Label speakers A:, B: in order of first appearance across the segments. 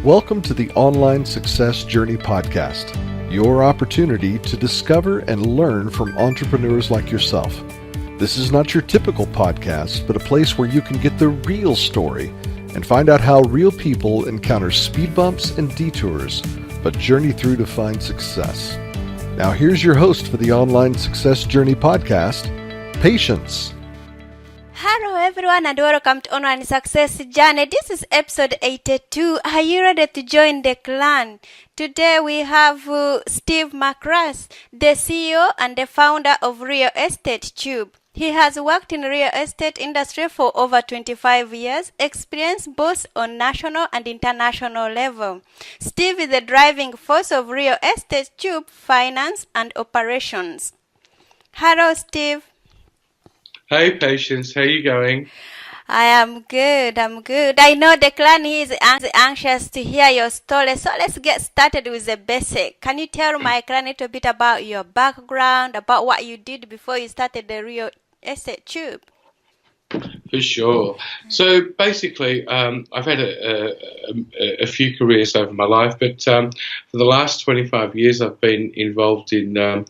A: Welcome to the Online Success Journey Podcast, your opportunity to discover and learn from entrepreneurs like yourself. This is not your typical podcast, but a place where you can get the real story and find out how real people encounter speed bumps and detours, but journey through to find success. Now here's your host for the Online Success Journey Podcast, Patience.
B: Hello everyone and welcome to Online Success Journey. This is episode 82. Are you ready to join the clan? Today we have Steve Makris, the CEO and the founder of Real Estate Tube. He has worked in real estate industry for over 25 years, experience both on national and international level. Steve is the driving force of Real Estate Tube finance and operations. Hello Steve.
C: Hey Patience, how you going?
B: I am good. I know the clan is anxious to hear your story, so let's get started with the basic. Can you tell my clan a little bit about your background, about what you did before you started the Real Estate Tube?
C: For sure. So basically, I've had a few careers over my life, but for the last 25 years I've been involved in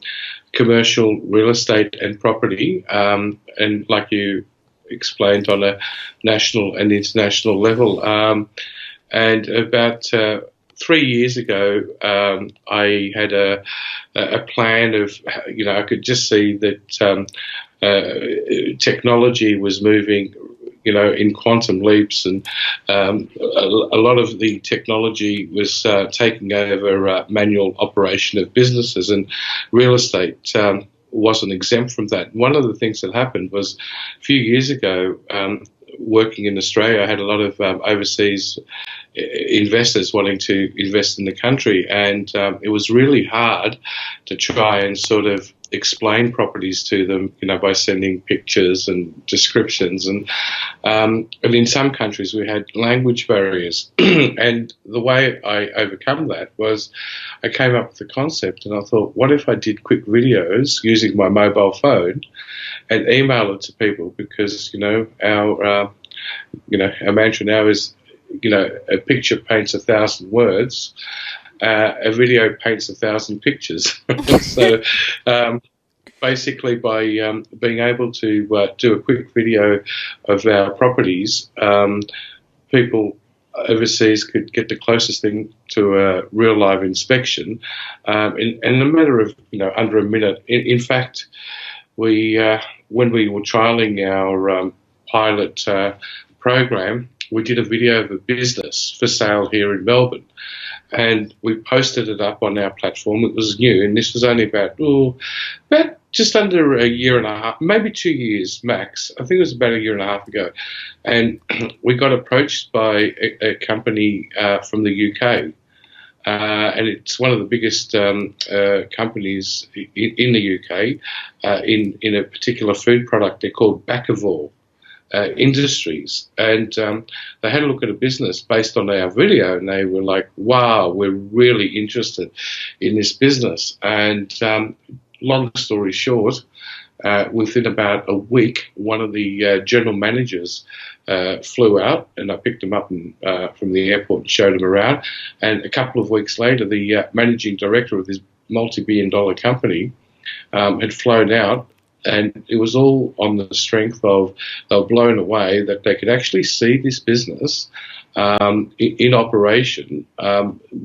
C: commercial real estate and property, and like you explained, on a national and international level. And about 3 years ago, I had a plan of, I could just see that technology was moving, in quantum leaps, and a lot of the technology was taking over manual operation of businesses, and real estate wasn't exempt from that. One of the things that happened was a few years ago, working in Australia, I had a lot of overseas investors wanting to invest in the country, and it was really hard to try and sort of explain properties to them, by sending pictures and descriptions, and in some countries we had language barriers. And the way I overcome that was I came up with the concept, and I thought, what if I did quick videos using my mobile phone and email it to people, because our mantra now is, a picture paints 1,000 words, a video paints 1,000 pictures. So basically, by being able to do a quick video of our properties, people overseas could get the closest thing to a real live inspection in a matter of under a minute. In fact, we when we were trialing our pilot program, we did a video of a business for sale here in Melbourne, and we posted it up on our platform. It was new, and this was only about just under a year and a half, maybe 2 years max. I think it was about a year and a half ago, and we got approached by a company from the UK. And it's one of the biggest companies in the UK in a particular food product. They're called Bakkavor Industries, and they had a look at a business based on our video, and they were like, wow, we're really interested in this business. And long story short, within about a week, one of the general managers flew out, and I picked him up from the airport and showed him around. And a couple of weeks later, the managing director of this multi-billion-dollar company had flown out, and it was all on the strength of they were blown away that they could actually see this business in operation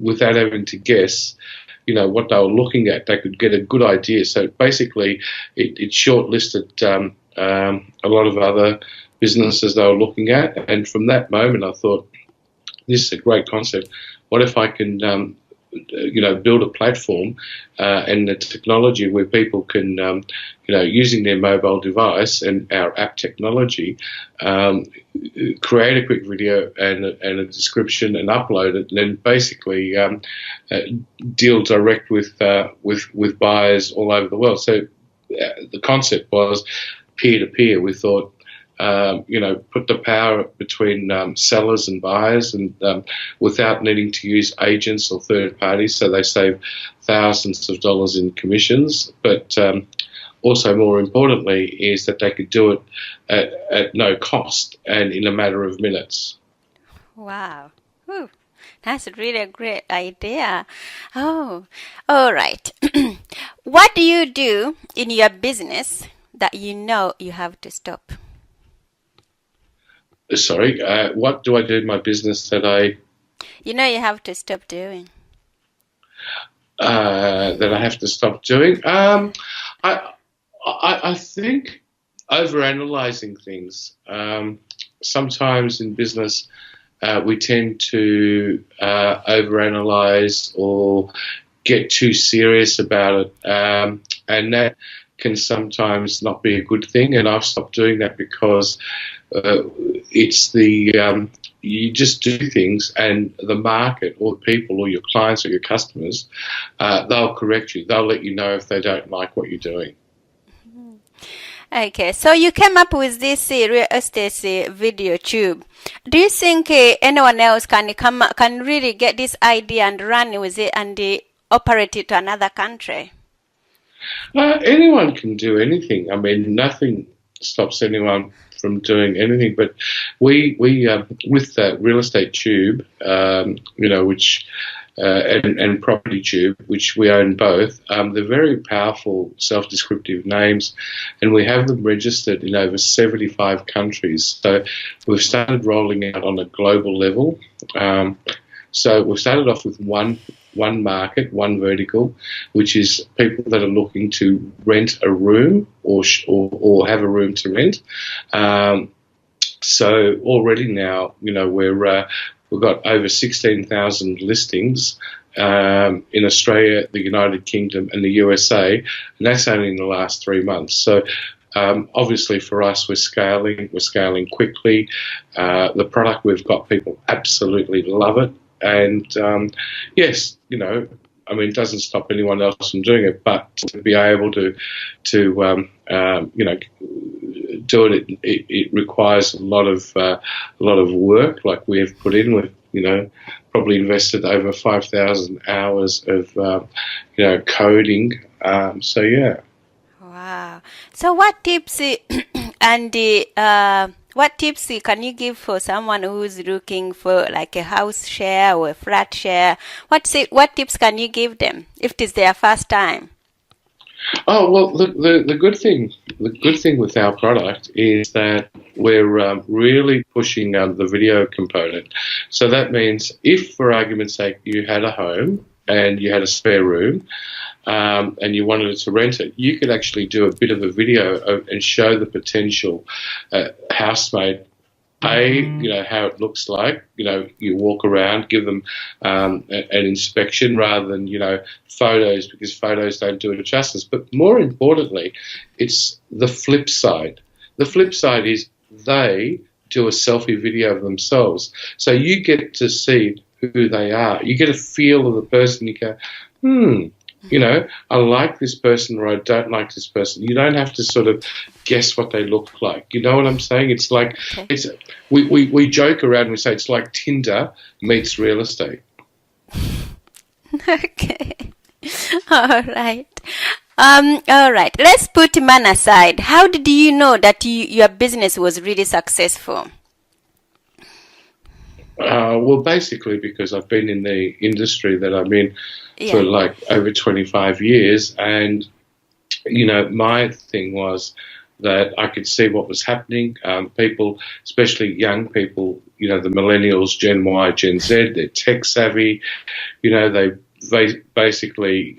C: without having to guess what they were looking at. They could get a good idea. So basically, it shortlisted a lot of other businesses they were looking at. And from that moment, I thought, this is a great concept. What if I can, build a platform and the technology where people can, using their mobile device and our app technology, create a quick video and a description and upload it, and then basically deal direct with buyers all over the world. So the concept was peer-to-peer. We thought, put the power between sellers and buyers, and without needing to use agents or third parties, so they save thousands of dollars in commissions. But also, more importantly, is that they could do it at no cost and in a matter of minutes.
B: Wow. Whew. That's really a great idea. Oh, all right. What do you do in your business that you know you have to stop?
C: Sorry, what do I do in my business that
B: You know you have to stop doing.
C: that I have to stop doing? I think overanalyzing things. Sometimes in business, we tend to overanalyze or get too serious about it, and that can sometimes not be a good thing. And I've stopped doing that because it's you just do things, and the market or people or your clients or your customers, they'll correct you. They'll let you know if they don't like what you're doing.
B: Okay, so you came up with this real estate video tube. Do you think anyone else can really get this idea and run with it and operate it to another country?
C: Anyone can do anything. I mean, nothing stops anyone from doing anything. But we with the real estate tube, which and property tube, which we own both, they're very powerful self-descriptive names, and we have them registered in over 75 countries. So we've started rolling out on a global level. So we've started off with one market, one vertical, which is people that are looking to rent a room or have a room to rent. So already now, we've got over 16,000 listings in Australia, the United Kingdom, and the USA, and that's only in the last 3 months. So obviously for us, we're scaling quickly. The product we've got, people absolutely love it. And yes, it doesn't stop anyone else from doing it, but to be able to do it requires a lot of work. Like we have put in, we've probably invested over 5,000 hours of coding. So yeah.
B: Wow. So what tips what tips can you give for someone who's looking for like a house share or a flat share? What tips can you give them if it is their first time?
C: Oh well, the good thing with our product is that we're really pushing the video component. So that means if, for argument's sake, you had a home and you had a spare room, and you wanted to rent it, you could actually do a bit of a video and show the potential housemate, how it looks like. You walk around, give them an inspection rather than, photos, because photos don't do it justice. But more importantly, it's the flip side. The flip side is they do a selfie video of themselves. So you get to see who they are. You get a feel of the person. You go, I like this person or I don't like this person. You don't have to sort of guess what they look like. You know what I'm saying? It's like, we joke around and we say it's like Tinder meets real estate.
B: Okay. All right. All right. Let's put man aside. How did you know that your business was really successful?
C: Well, basically because I've been in the industry that I'm in for like over 25 years, and my thing was that I could see what was happening. People, especially young people, the millennials, Gen Y, Gen Z, they're tech savvy. They basically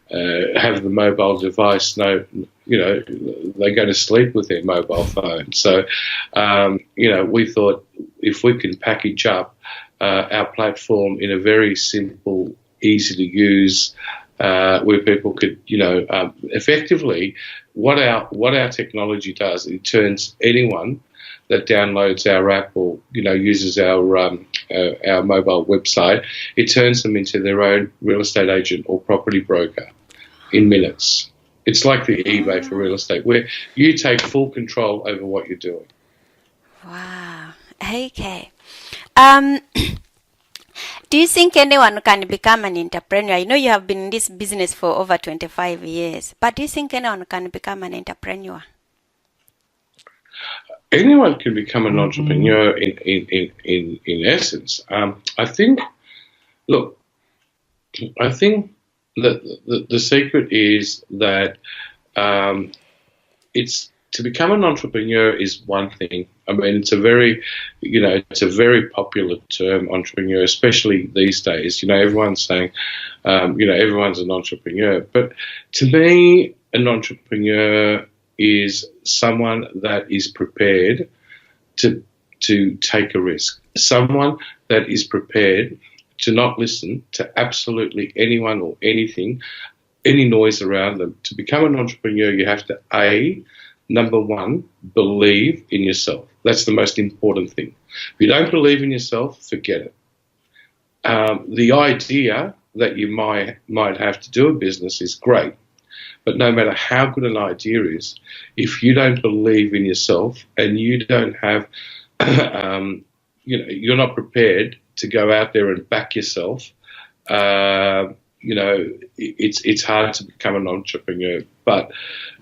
C: have the mobile device. They go to sleep with their mobile phone. So we thought if we can package up our platform in a very simple, easy to use, where people could, effectively, what our technology does, it turns anyone that downloads our app or uses our mobile website, it turns them into their own real estate agent or property broker in minutes. It's like the eBay for real estate, where you take full control over what you're doing.
B: Wow. Okay. Do you think anyone can become an entrepreneur? You have been in this business for over 25 years, but do you think anyone can become an entrepreneur?
C: anyone can become an entrepreneur in essence. I think that the secret is that it's to become an entrepreneur is one thing. I mean, it's a very popular term, entrepreneur, especially these days. Everyone's saying, everyone's an entrepreneur. But to me, an entrepreneur is someone that is prepared to take a risk, someone that is prepared to not listen to absolutely anyone or anything, any noise around them. To become an entrepreneur, you have to, number one, believe in yourself. That's the most important thing. If you don't believe in yourself, forget it. The idea that you might have to do a business is great, but no matter how good an idea is, if you don't believe in yourself and you don't have, you're not prepared to go out there and back yourself, it's hard to become an entrepreneur. But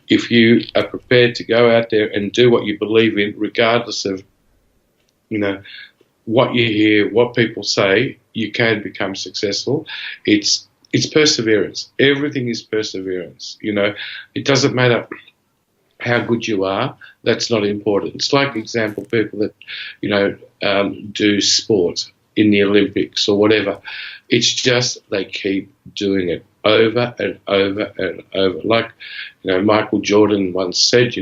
C: if you are prepared to go out there and do what you believe in, regardless of, what you hear, what people say, you can become successful. It's perseverance. Everything is perseverance. It doesn't matter how good you are. That's not important. It's like, example, people that, do sport in the Olympics or whatever. It's just they keep doing it over and over and over. Like, Michael Jordan once said,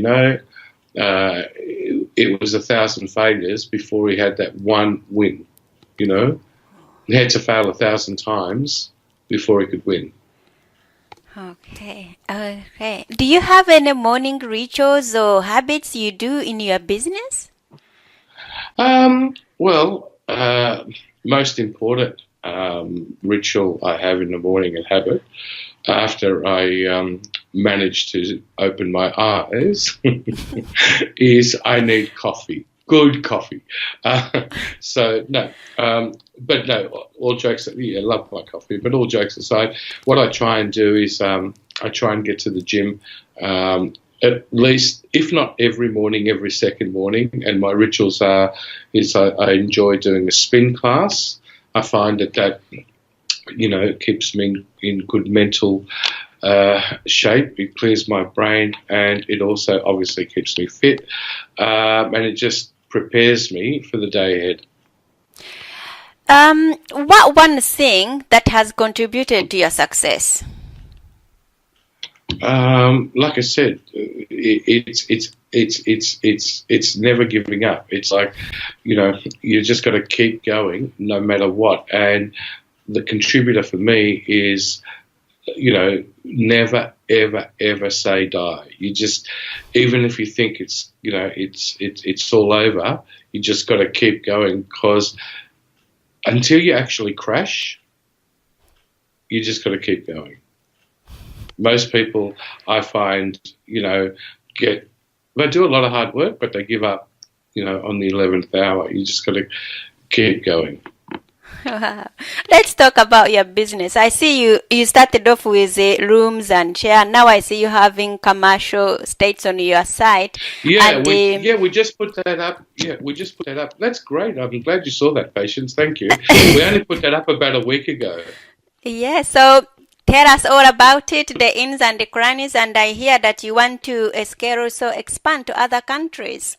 C: it was 1,000 failures before he had that one win. He had to fail 1,000 times before he could win.
B: Okay. Do you have any morning rituals or habits you do in your business?
C: Most important ritual I have in the morning and habit after I manage to open my eyes is I need coffee, good coffee. But all jokes, I love my coffee, but all jokes aside, what I try and do is I try and get to the gym at least, if not every morning, every second morning. And my rituals I enjoy doing a spin class. I find that keeps me in good mental shape. It clears my brain, and it also obviously keeps me fit, and it just prepares me for the day ahead.
B: What one thing that has contributed to your success?
C: Like I said, it's never giving up. It's like, you just got to keep going no matter what. And the contributor for me is, never, ever, ever say die. You just, even if you think it's all over, you just got to keep going, because until you actually crash, you just got to keep going. Most people, I find, they do a lot of hard work, but they give up, on the 11th hour. You just got to keep going.
B: Wow. Let's talk about your business. I see you started off with rooms and chair. Now I see you having commercial states on your site.
C: Yeah, we just put that up. Yeah, we just put that up. That's great. I'm glad you saw that, Patience. Thank you. We only put that up about a week ago.
B: Yeah, so tell us all about it, the ins and the crannies, and I hear that you want to scale, also expand to other countries.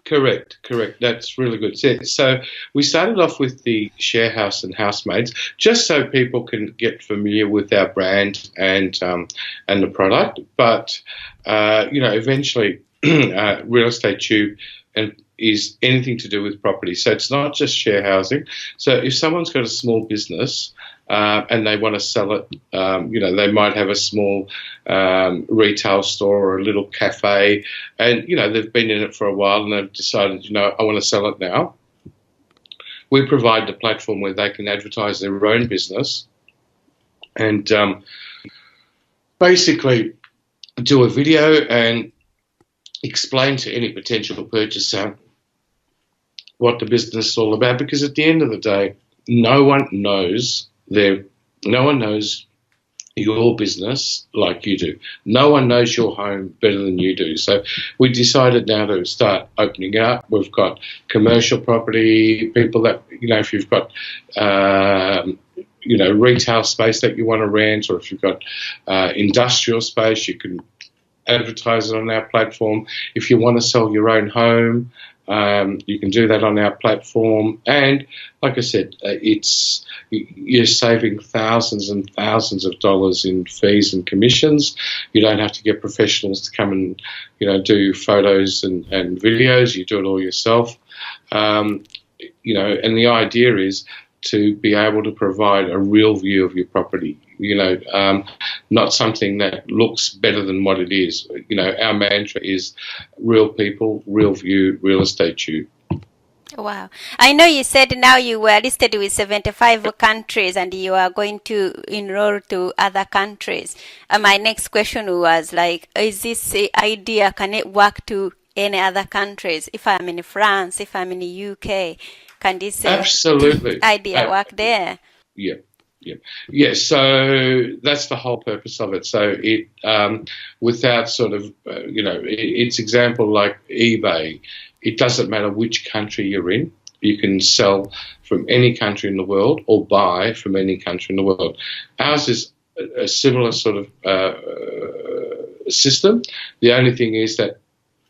C: Correct. That's really good. So we started off with the share house and housemates, just so people can get familiar with our brand and the product. But eventually, Real Estate Tube is anything to do with property. So it's not just share housing. So if someone's got a small business and they want to sell it, they might have a small retail store or a little cafe, and they've been in it for a while and they've decided, I want to sell it now. We provide the platform where they can advertise their own business and basically do a video and explain to any potential purchaser what the business is all about, because at the end of the day, no one knows your business like you do. No one knows your home better than you do. So we decided now to start opening it up. We've got commercial property, people that, if you've got, retail space that you want to rent, or if you've got industrial space, you can advertise it on our platform. If you want to sell your own home, you can do that on our platform. And like I said, you're saving thousands and thousands of dollars in fees and commissions. You don't have to get professionals to come and, do photos and videos. You do it all yourself. And the idea is to be able to provide a real view of your property, not something that looks better than what it is. Our mantra is real people, real view, real estate tube.
B: Wow. I know you said now you were listed with 75 countries and you are going to enroll to other countries. My next question was is this idea, can it work to any other countries? If I'm in France, if I'm in the UK, can this
C: absolutely
B: idea work there?
C: Yeah. So that's the whole purpose of it. So it, without sort of, it's example like eBay. It doesn't matter which country you're in. You can sell from any country in the world or buy from any country in the world. Ours is a similar sort of system. The only thing is that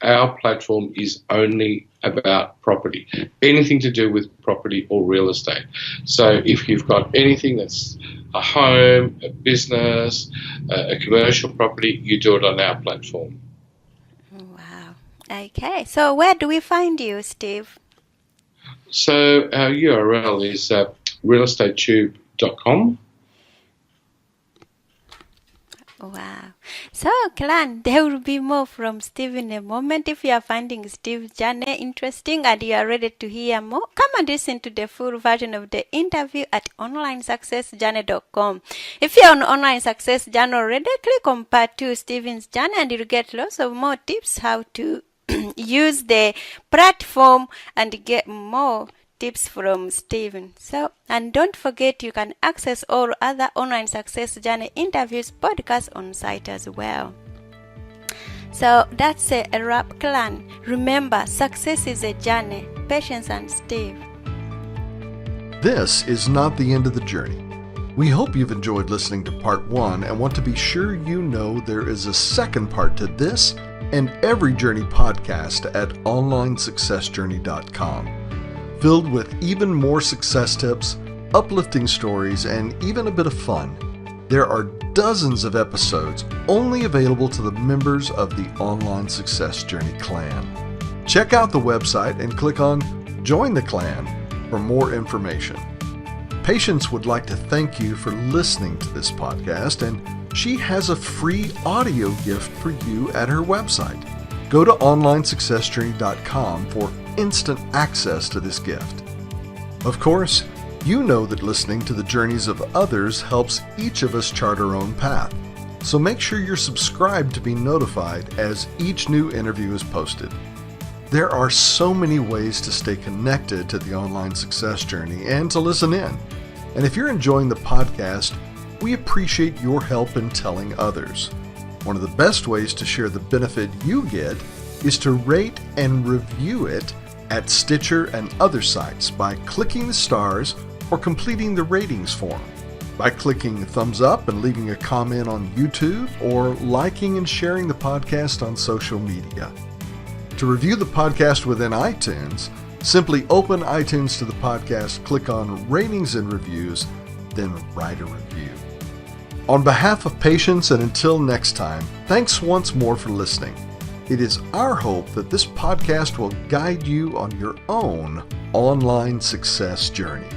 C: our platform is only about property, anything to do with property or real estate. So if you've got anything that's a home, a business, a commercial property, you do it on our platform.
B: Wow. Okay. So where do we find you, Steve?
C: So our URL is realestatetube.com.
B: Wow. So, clan, there will be more from Steve in a moment. If you are finding Steve's journey interesting and you are ready to hear more, come and listen to the full version of the interview at onlinesuccessjourney.com. If you're on Online Success Journey already, click on part 2, Steven's journey, and you'll get lots of more tips how to use the platform and get more tips from Steven. So, and don't forget you can access all other Online Success Journey interviews podcasts on site as well. So that's a wrap, clan. Remember, success is a journey. Patience and Steve.
A: This is not the end of the journey. We hope you've enjoyed listening to part 1 and want to be sure you know there is a second part to this and every journey podcast at onlinesuccessjourney.com. filled with even more success tips, uplifting stories, and even a bit of fun. There are dozens of episodes only available to the members of the Online Success Journey clan. Check out the website and click on Join the Clan for more information. Patience would like to thank you for listening to this podcast, and she has a free audio gift for you at her website. Go to onlinesuccessjourney.com for instant access to this gift. Of course, you know that listening to the journeys of others helps each of us chart our own path. So make sure you're subscribed to be notified as each new interview is posted. There are so many ways to stay connected to the Online Success Journey and to listen in. And if you're enjoying the podcast, we appreciate your help in telling others. One of the best ways to share the benefit you get is to rate and review it at Stitcher and other sites by clicking the stars or completing the ratings form, by clicking thumbs up and leaving a comment on YouTube, or liking and sharing the podcast on social media. To review the podcast within iTunes, simply open iTunes to the podcast, click on Ratings and Reviews, then write a review. On behalf of Patience, and until next time, thanks once more for listening. It is our hope that this podcast will guide you on your own online success journey.